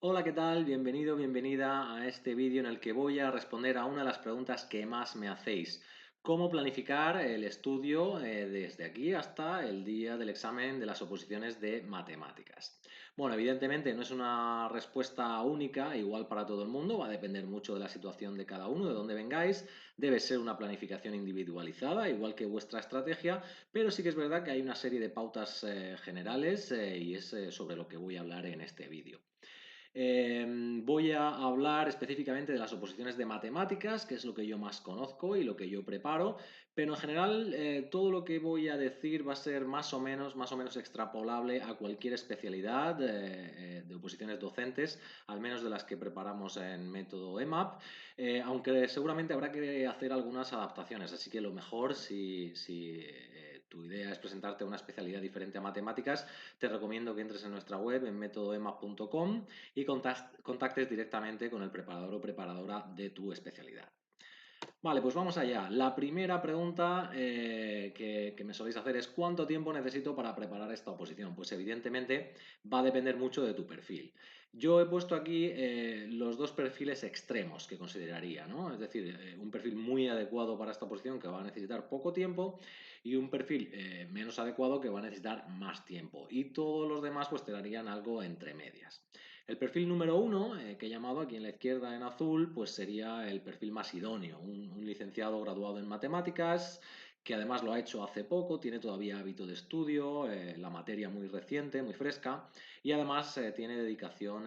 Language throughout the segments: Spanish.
Hola, ¿qué tal? Bienvenido, bienvenida a este vídeo en el que voy a responder a una de las preguntas que más me hacéis. ¿Cómo planificar el estudio desde aquí hasta el día del examen de las oposiciones de matemáticas? Bueno, evidentemente no es una respuesta única, igual para todo el mundo, va a depender mucho de la situación de cada uno, de dónde vengáis, debe ser una planificación individualizada, igual que vuestra estrategia, pero sí que es verdad que hay una serie de pautas generales y es sobre lo que voy a hablar en este vídeo. Voy a hablar específicamente de las oposiciones de matemáticas, que es lo que yo más conozco y lo que yo preparo, pero en general todo lo que voy a decir va a ser más o menos extrapolable a cualquier especialidad de oposiciones docentes, al menos de las que preparamos en método EMAP, aunque seguramente habrá que hacer algunas adaptaciones, así que lo mejor si tu idea es presentarte una especialidad diferente a matemáticas, te recomiendo que entres en nuestra web en métodoemap.com y contactes directamente con el preparador o preparadora de tu especialidad. Vale, pues vamos allá. La primera pregunta que me soléis hacer es ¿cuánto tiempo necesito para preparar esta oposición? Pues evidentemente va a depender mucho de tu perfil. Yo he puesto aquí los dos perfiles extremos que consideraría, ¿no? Es decir, un perfil muy adecuado para esta oposición que va a necesitar poco tiempo y un perfil menos adecuado que va a necesitar más tiempo. Y todos los demás pues te darían algo entre medias. El perfil número uno, que he llamado aquí en la izquierda en azul, pues sería el perfil más idóneo, un licenciado graduado en matemáticas, que además lo ha hecho hace poco, tiene todavía hábito de estudio, la materia muy reciente, muy fresca, y además tiene dedicación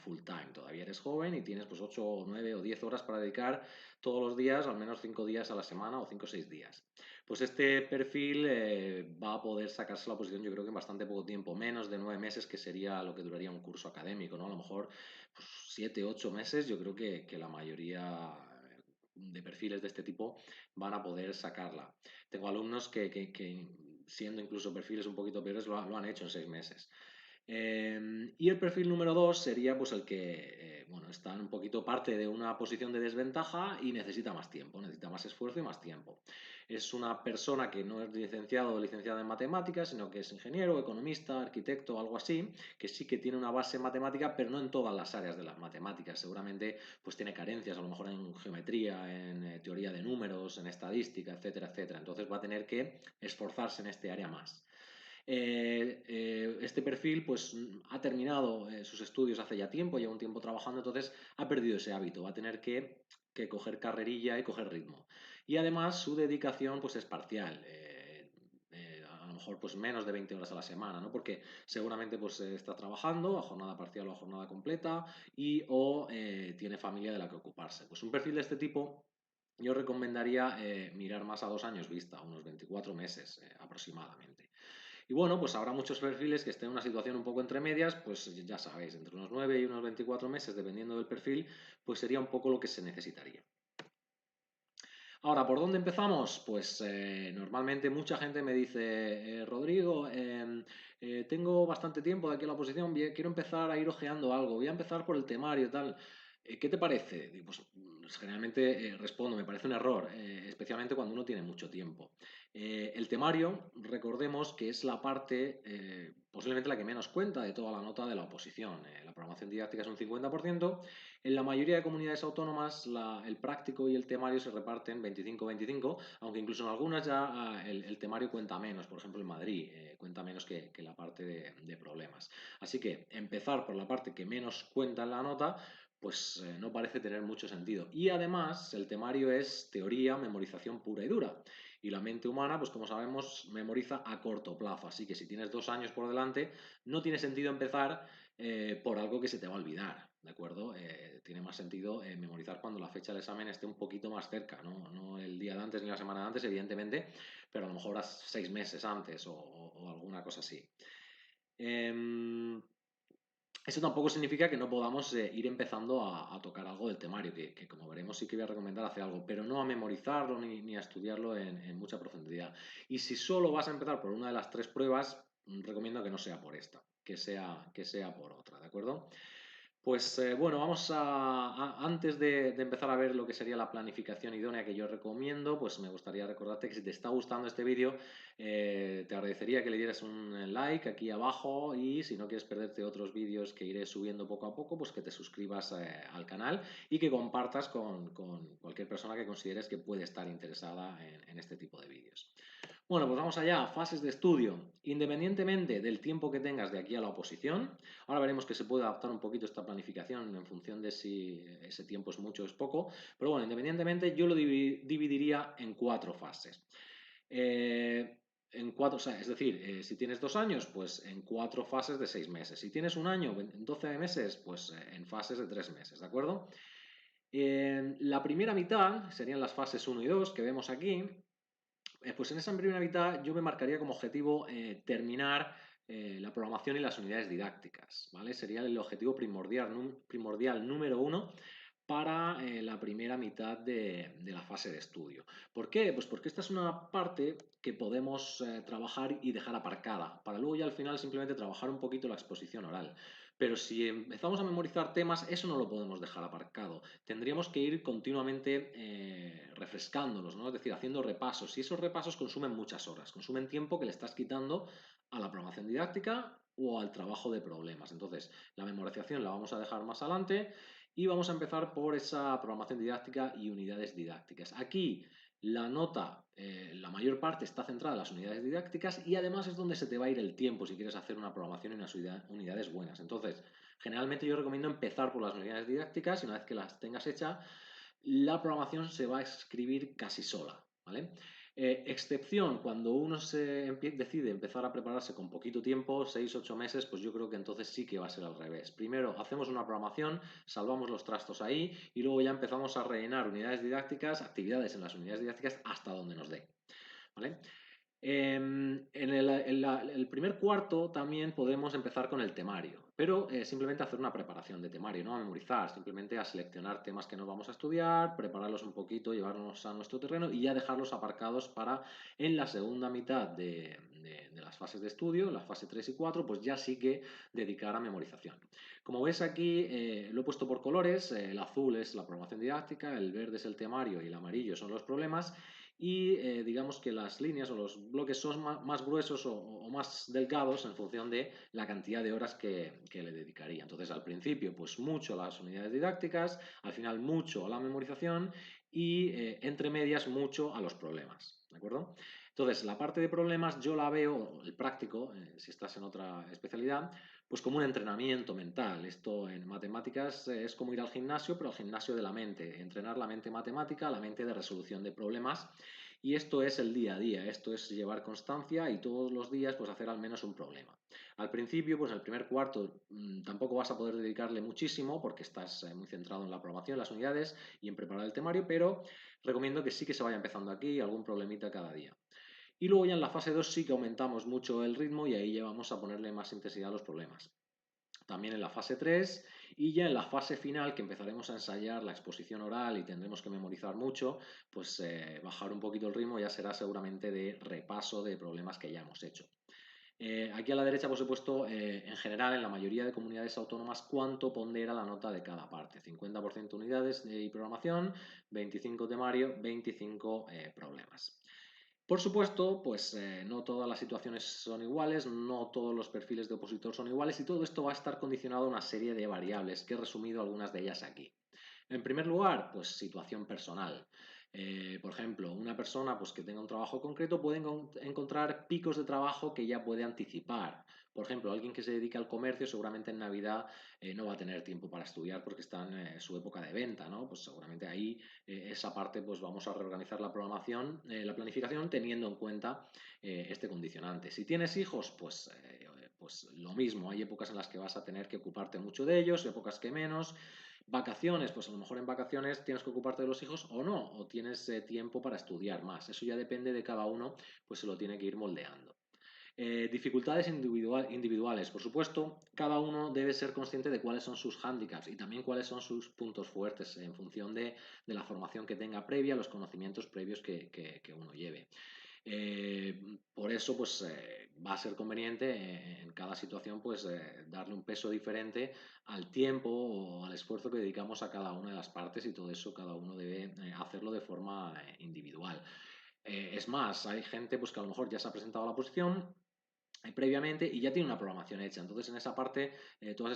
full time. Todavía eres joven y tienes pues 8, 9 o 10 horas para dedicar todos los días, al menos 5 días a la semana o 5 o 6 días. Pues este perfil va a poder sacarse la oposición yo creo que en bastante poco tiempo, menos de 9 meses, que sería lo que duraría un curso académico, ¿no? A lo mejor pues, 7, 8 meses, yo creo que la mayoría de perfiles de este tipo van a poder sacarla. Tengo alumnos que siendo incluso perfiles un poquito peores, lo han hecho en 6 meses. Y el perfil número 2 sería pues el que bueno, está en un poquito parte de una posición de desventaja y necesita más tiempo, necesita más esfuerzo y más tiempo. Es una persona que no es licenciado o licenciada en matemáticas, sino que es ingeniero, economista, arquitecto, algo así, que sí que tiene una base en matemática, pero no en todas las áreas de las matemáticas. Seguramente pues tiene carencias, a lo mejor en geometría, en teoría de números, en estadística, etcétera, etcétera. Entonces va a tener que esforzarse en este área más. Este perfil pues ha terminado sus estudios hace ya tiempo, lleva un tiempo trabajando, entonces ha perdido ese hábito, va a tener que coger carrerilla y coger ritmo. Y además su dedicación pues es parcial. A lo mejor pues menos de 20 horas a la semana, ¿no? Porque seguramente pues está trabajando a jornada parcial o a jornada completa y o tiene familia de la que ocuparse. Pues un perfil de este tipo yo recomendaría mirar más a 2 años vista, unos 24 meses aproximadamente. Y bueno, pues habrá muchos perfiles que estén en una situación un poco entre medias, pues ya sabéis, entre unos 9 y unos 24 meses, dependiendo del perfil, pues sería un poco lo que se necesitaría. Ahora, ¿por dónde empezamos? Pues normalmente mucha gente me dice, Rodrigo, tengo bastante tiempo de aquí en la oposición, quiero empezar a ir ojeando algo, voy a empezar por el temario y tal. ¿Qué te parece? Digo, pues generalmente respondo, me parece un error, especialmente cuando uno tiene mucho tiempo. El temario, recordemos que es la parte posiblemente la que menos cuenta de toda la nota de la oposición. La programación didáctica es un 50%. En la mayoría de comunidades autónomas el práctico y el temario se reparten 25-25, aunque incluso en algunas ya el temario cuenta menos. Por ejemplo, en Madrid cuenta menos que la parte de problemas. Así que empezar por la parte que menos cuenta en la nota pues no parece tener mucho sentido. Y además el temario es teoría, memorización pura y dura. Y la mente humana, pues como sabemos, memoriza a corto plazo. Así que si tienes 2 años por delante, no tiene sentido empezar por algo que se te va a olvidar, ¿de acuerdo? Tiene más sentido memorizar cuando la fecha del examen esté un poquito más cerca, ¿no? No el día de antes ni la semana de antes, evidentemente, pero a lo mejor a 6 meses antes o alguna cosa así. Eh, Eso tampoco significa que no podamos ir empezando a tocar algo del temario, que como veremos sí que voy a recomendar hacer algo, pero no a memorizarlo ni a estudiarlo en mucha profundidad. Y si solo vas a empezar por una de las tres pruebas, recomiendo que no sea por esta, que sea por otra, ¿de acuerdo? Pues bueno, vamos antes de empezar a ver lo que sería la planificación idónea que yo recomiendo, pues me gustaría recordarte que si te está gustando este vídeo, te agradecería que le dieras un like aquí abajo y si no quieres perderte otros vídeos que iré subiendo poco a poco, pues que te suscribas al canal y que compartas con cualquier persona que consideres que puede estar interesada en este tipo de vídeos. Bueno, pues vamos allá, fases de estudio. Independientemente del tiempo que tengas de aquí a la oposición, ahora veremos que se puede adaptar un poquito esta planificación en función de si ese tiempo es mucho o es poco, pero bueno, independientemente yo lo dividiría en 4 fases. En cuatro, o sea, es decir, si tienes 2 años, pues en 4 fases de 6 meses. Si tienes un año, en 12 meses, pues en fases de 3 meses, ¿de acuerdo? La primera mitad serían las fases 1 y 2 que vemos aquí. Pues en esa primera mitad yo me marcaría como objetivo terminar la programación y las unidades didácticas, ¿vale? Sería el objetivo primordial número 1 para la primera mitad de la fase de estudio. ¿Por qué? Pues porque esta es una parte que podemos trabajar y dejar aparcada, para luego ya al final simplemente trabajar un poquito la exposición oral. Pero si empezamos a memorizar temas, eso no lo podemos dejar aparcado. Tendríamos que ir continuamente refrescándolos, ¿no? Es decir, haciendo repasos. Y esos repasos consumen muchas horas, consumen tiempo que le estás quitando a la programación didáctica o al trabajo de problemas. Entonces, la memorización la vamos a dejar más adelante y vamos a empezar por esa programación didáctica y unidades didácticas. Aquí la nota, la mayor parte está centrada en las unidades didácticas y además es donde se te va a ir el tiempo si quieres hacer una programación y unas unidades buenas. Entonces, generalmente yo recomiendo empezar por las unidades didácticas y una vez que las tengas hechas, la programación se va a escribir casi sola, ¿vale? Excepción, cuando uno decide empezar a prepararse con poquito tiempo, 6 u 8 meses, pues yo creo que entonces sí que va a ser al revés. Primero hacemos una programación, salvamos los trastos ahí y luego ya empezamos a rellenar unidades didácticas, actividades en las unidades didácticas hasta donde nos dé, ¿vale? En el primer cuarto también podemos empezar con el temario, pero simplemente hacer una preparación de temario, no a memorizar, simplemente a seleccionar temas que nos vamos a estudiar, prepararlos un poquito, llevarlos a nuestro terreno y ya dejarlos aparcados para en la segunda mitad de las fases de estudio, la fase 3 y 4, pues ya sí que dedicar a memorización. Como ves aquí, lo he puesto por colores, el azul es la programación didáctica, el verde es el temario y el amarillo son los problemas y digamos que las líneas o los bloques son más gruesos o más delgados en función de la cantidad de horas que le dedicaría. Entonces, al principio, pues mucho a las unidades didácticas, al final mucho a la memorización y entre medias mucho a los problemas. ¿De acuerdo? Entonces, la parte de problemas yo la veo, el práctico, si estás en otra especialidad, pues como un entrenamiento mental. Esto en matemáticas es como ir al gimnasio, pero al gimnasio de la mente. Entrenar la mente matemática, la mente de resolución de problemas. Y esto es el día a día, esto es llevar constancia y todos los días pues hacer al menos un problema. Al principio, pues en el primer cuarto tampoco vas a poder dedicarle muchísimo porque estás muy centrado en la aprobación, las unidades y en preparar el temario, pero recomiendo que sí que se vaya empezando aquí, algún problemita cada día. Y luego ya en la fase 2 sí que aumentamos mucho el ritmo y ahí ya vamos a ponerle más intensidad a los problemas. También en la fase 3 y ya en la fase final que empezaremos a ensayar la exposición oral y tendremos que memorizar mucho, pues bajar un poquito el ritmo ya será seguramente de repaso de problemas que ya hemos hecho. Aquí a la derecha pues he puesto en general en la mayoría de comunidades autónomas cuánto pondera la nota de cada parte. 50% unidades y programación, 25 temario, 25 problemas. Por supuesto, pues no todas las situaciones son iguales, no todos los perfiles de opositor son iguales y todo esto va a estar condicionado a una serie de variables que he resumido algunas de ellas aquí. En primer lugar, pues situación personal. Por ejemplo, una persona pues, que tenga un trabajo concreto puede encontrar picos de trabajo que ya puede anticipar. Por ejemplo, alguien que se dedica al comercio seguramente en Navidad no va a tener tiempo para estudiar porque está en su época de venta, ¿no? Pues seguramente ahí esa parte pues vamos a reorganizar la programación, la planificación teniendo en cuenta este condicionante. Si tienes hijos, pues lo mismo, hay épocas en las que vas a tener que ocuparte mucho de ellos, épocas que menos. Vacaciones, pues a lo mejor en vacaciones tienes que ocuparte de los hijos o no, o tienes tiempo para estudiar más. Eso ya depende de cada uno, pues se lo tiene que ir moldeando. Dificultades individuales, por supuesto, cada uno debe ser consciente de cuáles son sus hándicaps y también cuáles son sus puntos fuertes en función de la formación que tenga previa, los conocimientos previos que uno lleve. Por eso, pues va a ser conveniente en cada situación, pues darle un peso diferente al tiempo o al esfuerzo que dedicamos a cada una de las partes y todo eso cada uno debe hacerlo de forma individual. Es más, hay gente pues que a lo mejor ya se ha presentado a la posición previamente y ya tiene una programación hecha. Entonces, en esa parte, todas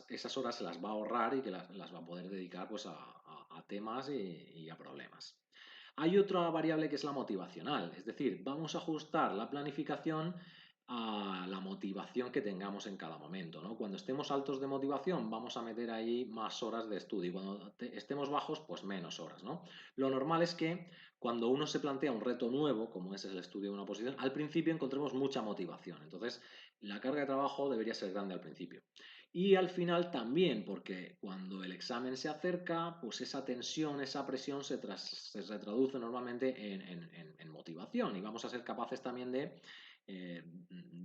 esas horas se las va a ahorrar y que las va a poder dedicar pues, a temas y a problemas. Hay otra variable que es la motivacional, es decir, vamos a ajustar la planificación a la motivación que tengamos en cada momento, ¿no? Cuando estemos altos de motivación, vamos a meter ahí más horas de estudio y cuando estemos bajos, pues menos horas, ¿no? Lo normal es que cuando uno se plantea un reto nuevo, como es el estudio de una posición, al principio encontremos mucha motivación. Entonces, la carga de trabajo debería ser grande al principio. Y al final también, porque cuando el examen se acerca, pues esa tensión, esa presión se traduce normalmente en motivación y vamos a ser capaces también de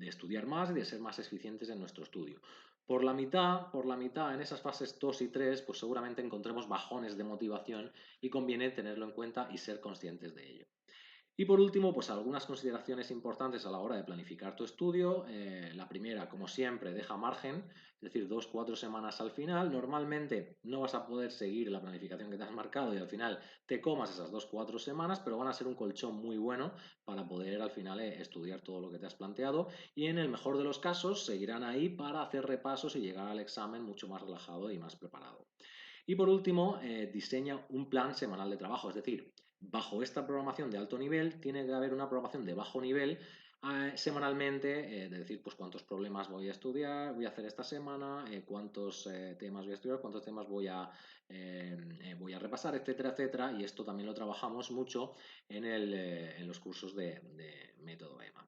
estudiar más y de ser más eficientes en nuestro estudio. Por la mitad, en esas fases 2 y 3, pues seguramente encontremos bajones de motivación y conviene tenerlo en cuenta y ser conscientes de ello. Y por último, pues algunas consideraciones importantes a la hora de planificar tu estudio. La primera, como siempre, deja margen, es decir, 2 o 4 semanas al final. Normalmente no vas a poder seguir la planificación que te has marcado y al final te comas esas 2 o 4 semanas, pero van a ser un colchón muy bueno para poder al final estudiar todo lo que te has planteado y en el mejor de los casos seguirán ahí para hacer repasos y llegar al examen mucho más relajado y más preparado. Y por último, diseña un plan semanal de trabajo, es decir, bajo esta programación de alto nivel tiene que haber una programación de bajo nivel semanalmente, de decir pues cuántos problemas voy a estudiar, voy a hacer esta semana, cuántos temas voy a estudiar, cuántos temas voy a repasar, etcétera, etcétera. Y esto también lo trabajamos mucho en los cursos de método EMA.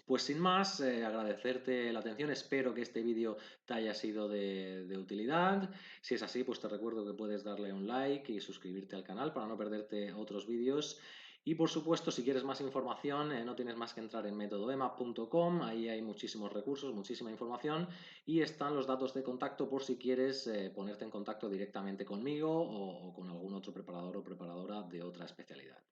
Pues sin más, agradecerte la atención. Espero que este vídeo te haya sido de utilidad. Si es así, pues te recuerdo que puedes darle un like y suscribirte al canal para no perderte otros vídeos. Y por supuesto, si quieres más información, no tienes más que entrar en métodoema.com. Ahí hay muchísimos recursos, muchísima información y están los datos de contacto por si quieres ponerte en contacto directamente conmigo o con algún otro preparador o preparadora de otra especialidad.